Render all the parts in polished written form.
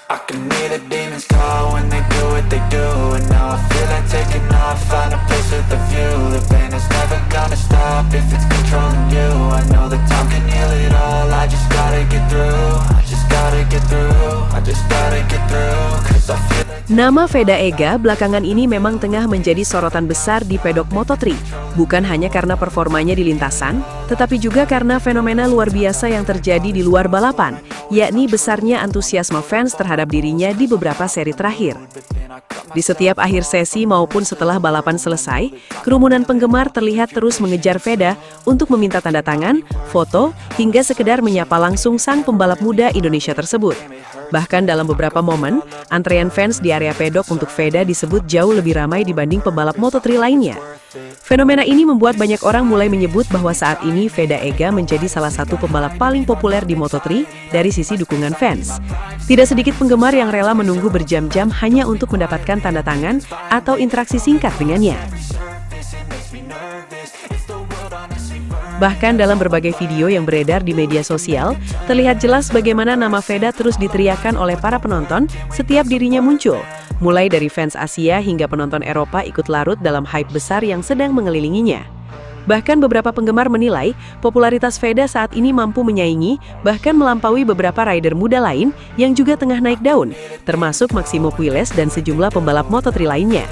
I can hear the demons call when they do what they do. And now I feel like taking off, find a place with a view. The pain is never gonna stop if it's controlling you. I know that time can heal it all, I just gotta get through. I just gotta get through, I just gotta get through. Cause I feel like Nama Veda Ega belakangan ini memang tengah menjadi sorotan besar di pedok Moto3. Bukan hanya karena performanya di lintasan, tetapi juga karena fenomena luar biasa yang terjadi di luar balapan, yakni besarnya antusiasme fans terhadap dirinya di beberapa seri terakhir. Di setiap akhir sesi maupun setelah balapan selesai, kerumunan penggemar terlihat terus mengejar Veda untuk meminta tanda tangan, foto, hingga sekedar menyapa langsung sang pembalap muda Indonesia tersebut. Bahkan dalam beberapa momen, antrean fans di area pedok untuk Veda disebut jauh lebih ramai dibanding pembalap Moto3 lainnya. Fenomena ini membuat banyak orang mulai menyebut bahwa saat ini Veda Ega menjadi salah satu pembalap paling populer di Moto3 dari sisi dukungan fans. Tidak sedikit penggemar yang rela menunggu berjam-jam hanya untuk mendapatkan tanda tangan atau interaksi singkat dengannya. Bahkan dalam berbagai video yang beredar di media sosial, terlihat jelas bagaimana nama Veda terus diteriakan oleh para penonton setiap dirinya muncul. Mulai dari fans Asia hingga penonton Eropa ikut larut dalam hype besar yang sedang mengelilinginya. Bahkan beberapa penggemar menilai popularitas Veda saat ini mampu menyaingi, bahkan melampaui beberapa rider muda lain yang juga tengah naik daun, termasuk Maximo Puelles dan sejumlah pembalap Moto3 lainnya.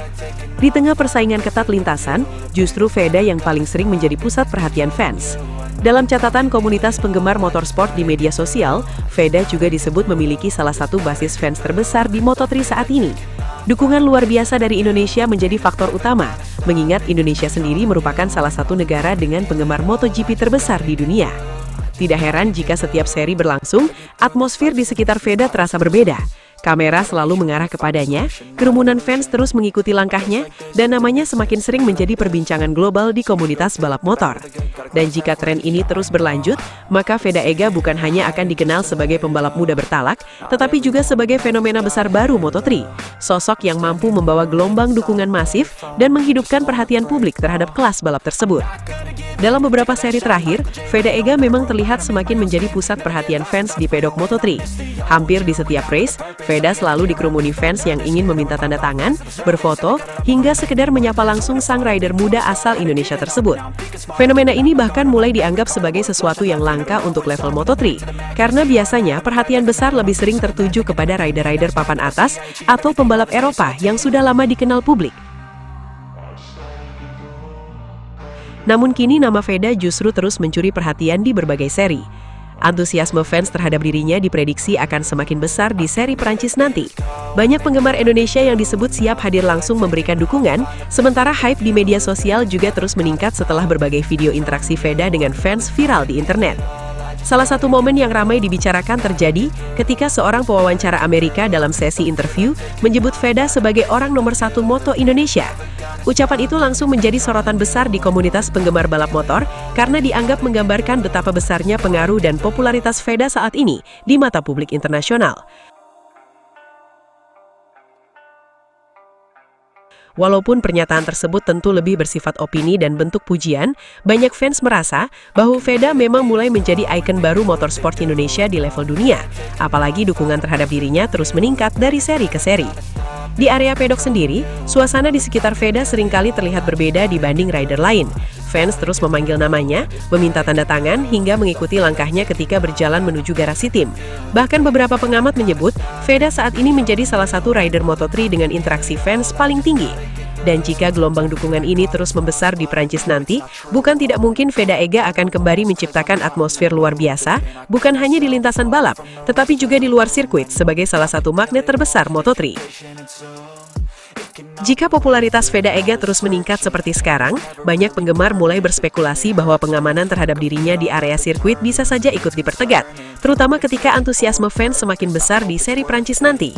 Di tengah persaingan ketat lintasan, justru Veda yang paling sering menjadi pusat perhatian fans. Dalam catatan komunitas penggemar motorsport di media sosial, Veda juga disebut memiliki salah satu basis fans terbesar di Moto3 saat ini. Dukungan luar biasa dari Indonesia menjadi faktor utama, mengingat Indonesia sendiri merupakan salah satu negara dengan penggemar MotoGP terbesar di dunia. Tidak heran jika setiap seri berlangsung, atmosfer di sekitar Veda terasa berbeda. Kamera selalu mengarah kepadanya, kerumunan fans terus mengikuti langkahnya, dan namanya semakin sering menjadi perbincangan global di komunitas balap motor. Dan jika tren ini terus berlanjut, maka Veda Ega bukan hanya akan dikenal sebagai pembalap muda bertalak, tetapi juga sebagai fenomena besar baru Moto3, sosok yang mampu membawa gelombang dukungan masif dan menghidupkan perhatian publik terhadap kelas balap tersebut. Dalam beberapa seri terakhir, Veda Ega memang terlihat semakin menjadi pusat perhatian fans di pedok Moto3. Hampir di setiap race, Veda selalu dikerumuni fans yang ingin meminta tanda tangan, berfoto, hingga sekedar menyapa langsung sang rider muda asal Indonesia tersebut. Fenomena ini bahkan mulai dianggap sebagai sesuatu yang langka untuk level Moto3, karena biasanya perhatian besar lebih sering tertuju kepada rider-rider papan atas atau pembalap Eropa yang sudah lama dikenal publik. Namun kini nama Veda justru terus mencuri perhatian di berbagai seri. Antusiasme fans terhadap dirinya diprediksi akan semakin besar di seri Perancis nanti. Banyak penggemar Indonesia yang disebut siap hadir langsung memberikan dukungan, sementara hype di media sosial juga terus meningkat setelah berbagai video interaksi Veda dengan fans viral di internet. Salah satu momen yang ramai dibicarakan terjadi ketika seorang pewawancara Amerika dalam sesi interview menyebut Veda sebagai orang nomor 1 moto Indonesia. Ucapan itu langsung menjadi sorotan besar di komunitas penggemar balap motor karena dianggap menggambarkan betapa besarnya pengaruh dan popularitas Veda saat ini di mata publik internasional. Walaupun pernyataan tersebut tentu lebih bersifat opini dan bentuk pujian, banyak fans merasa bahwa Veda memang mulai menjadi ikon baru motorsport Indonesia di level dunia, apalagi dukungan terhadap dirinya terus meningkat dari seri ke seri. Di area pedok sendiri, suasana di sekitar Veda seringkali terlihat berbeda dibanding rider lain. Fans terus memanggil namanya, meminta tanda tangan, hingga mengikuti langkahnya ketika berjalan menuju garasi tim. Bahkan beberapa pengamat menyebut, Veda saat ini menjadi salah satu rider Moto3 dengan interaksi fans paling tinggi. Dan jika gelombang dukungan ini terus membesar di Perancis nanti, bukan tidak mungkin Veda Ega akan kembali menciptakan atmosfer luar biasa, bukan hanya di lintasan balap, tetapi juga di luar sirkuit sebagai salah satu magnet terbesar Moto3. Jika popularitas Veda Ega terus meningkat seperti sekarang, banyak penggemar mulai berspekulasi bahwa pengamanan terhadap dirinya di area sirkuit bisa saja ikut dipertegat, terutama ketika antusiasme fans semakin besar di seri Prancis nanti.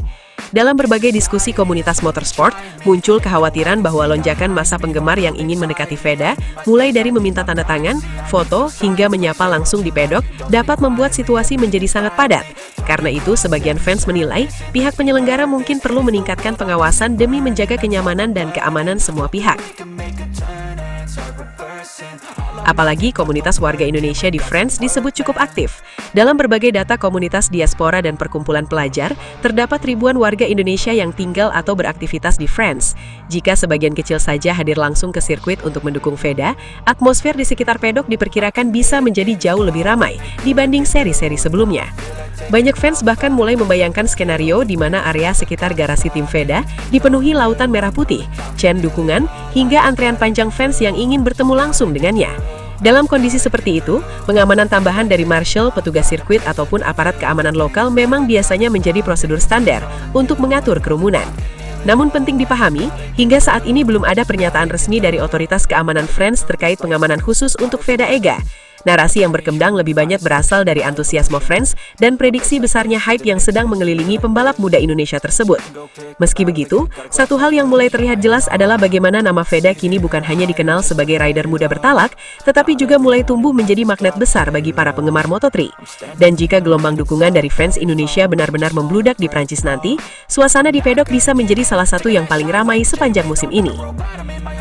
Dalam berbagai diskusi komunitas motorsport, muncul kekhawatiran bahwa lonjakan massa penggemar yang ingin mendekati Veda, mulai dari meminta tanda tangan, foto, hingga menyapa langsung di pedok, dapat membuat situasi menjadi sangat padat. Karena itu, sebagian fans menilai pihak penyelenggara mungkin perlu meningkatkan pengawasan demi menjaga kenyamanan dan keamanan semua pihak. Apalagi komunitas warga Indonesia di France disebut cukup aktif. Dalam berbagai data komunitas diaspora dan perkumpulan pelajar, terdapat ribuan warga Indonesia yang tinggal atau beraktivitas di France. Jika sebagian kecil saja hadir langsung ke sirkuit untuk mendukung Veda, atmosfer di sekitar pedok diperkirakan bisa menjadi jauh lebih ramai dibanding seri-seri sebelumnya. Banyak fans bahkan mulai membayangkan skenario di mana area sekitar garasi tim Veda dipenuhi lautan merah putih, chant dukungan, hingga antrean panjang fans yang ingin bertemu langsung dengannya. Dalam kondisi seperti itu, pengamanan tambahan dari marshal, petugas sirkuit, ataupun aparat keamanan lokal memang biasanya menjadi prosedur standar untuk mengatur kerumunan. Namun penting dipahami, hingga saat ini belum ada pernyataan resmi dari otoritas keamanan France terkait pengamanan khusus untuk Veda Ega. Narasi yang berkembang lebih banyak berasal dari antusiasme fans dan prediksi besarnya hype yang sedang mengelilingi pembalap muda Indonesia tersebut. Meski begitu, satu hal yang mulai terlihat jelas adalah bagaimana nama Veda kini bukan hanya dikenal sebagai rider muda bertalak, tetapi juga mulai tumbuh menjadi magnet besar bagi para penggemar Moto3. Dan jika gelombang dukungan dari fans Indonesia benar-benar membludak di Prancis nanti, suasana di pedok bisa menjadi salah satu yang paling ramai sepanjang musim ini.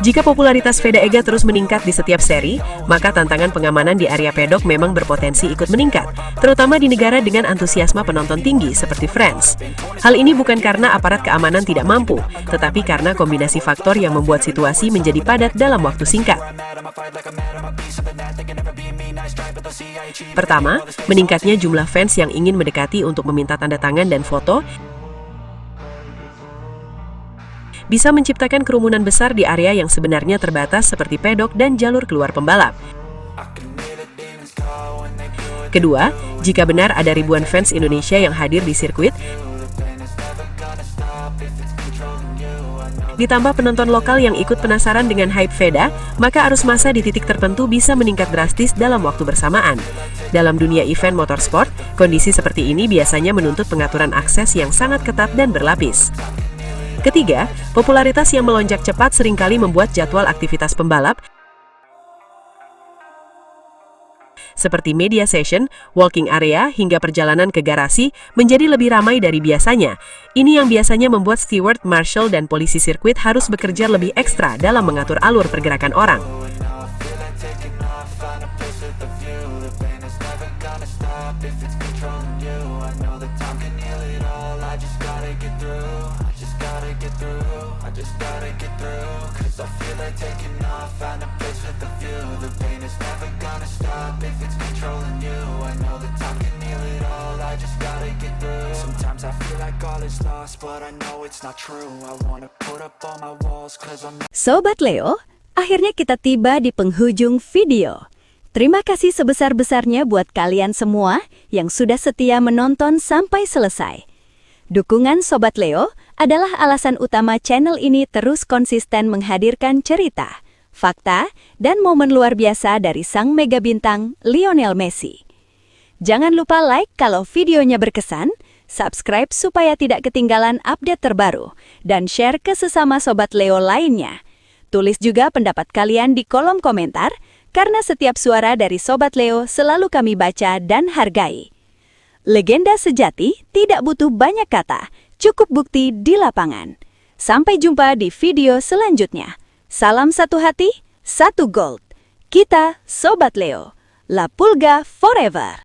Jika popularitas Veda Ega terus meningkat di setiap seri, maka tantangan pengamanan di area pedok memang berpotensi ikut meningkat, terutama di negara dengan antusiasme penonton tinggi seperti France. Hal ini bukan karena aparat keamanan tidak mampu, tetapi karena kombinasi faktor yang membuat situasi menjadi padat dalam waktu singkat. Pertama, meningkatnya jumlah fans yang ingin mendekati untuk meminta tanda tangan dan foto bisa menciptakan kerumunan besar di area yang sebenarnya terbatas seperti pedok dan jalur keluar pembalap. Kedua, jika benar ada ribuan fans Indonesia yang hadir di sirkuit, ditambah penonton lokal yang ikut penasaran dengan hype Veda, maka arus massa di titik tertentu bisa meningkat drastis dalam waktu bersamaan. Dalam dunia event motorsport, kondisi seperti ini biasanya menuntut pengaturan akses yang sangat ketat dan berlapis. Ketiga, popularitas yang melonjak cepat seringkali membuat jadwal aktivitas pembalap seperti media session, walking area, hingga perjalanan ke garasi menjadi lebih ramai dari biasanya. Ini yang biasanya membuat steward, marshal, dan polisi sirkuit harus bekerja lebih ekstra dalam mengatur alur pergerakan orang. Sobat Leo, akhirnya kita tiba di penghujung video. Terima kasih sebesar-besarnya buat kalian semua yang sudah setia menonton sampai selesai. Dukungan Sobat Leo adalah alasan utama channel ini terus konsisten menghadirkan cerita, fakta, dan momen luar biasa dari sang mega bintang Lionel Messi. Jangan lupa like kalau videonya berkesan, subscribe supaya tidak ketinggalan update terbaru, dan share ke sesama Sobat Leo lainnya. Tulis juga pendapat kalian di kolom komentar, karena setiap suara dari Sobat Leo selalu kami baca dan hargai. Legenda sejati tidak butuh banyak kata, cukup bukti di lapangan. Sampai jumpa di video selanjutnya. Salam satu hati, satu gold. Kita Sobat Leo. La Pulga forever.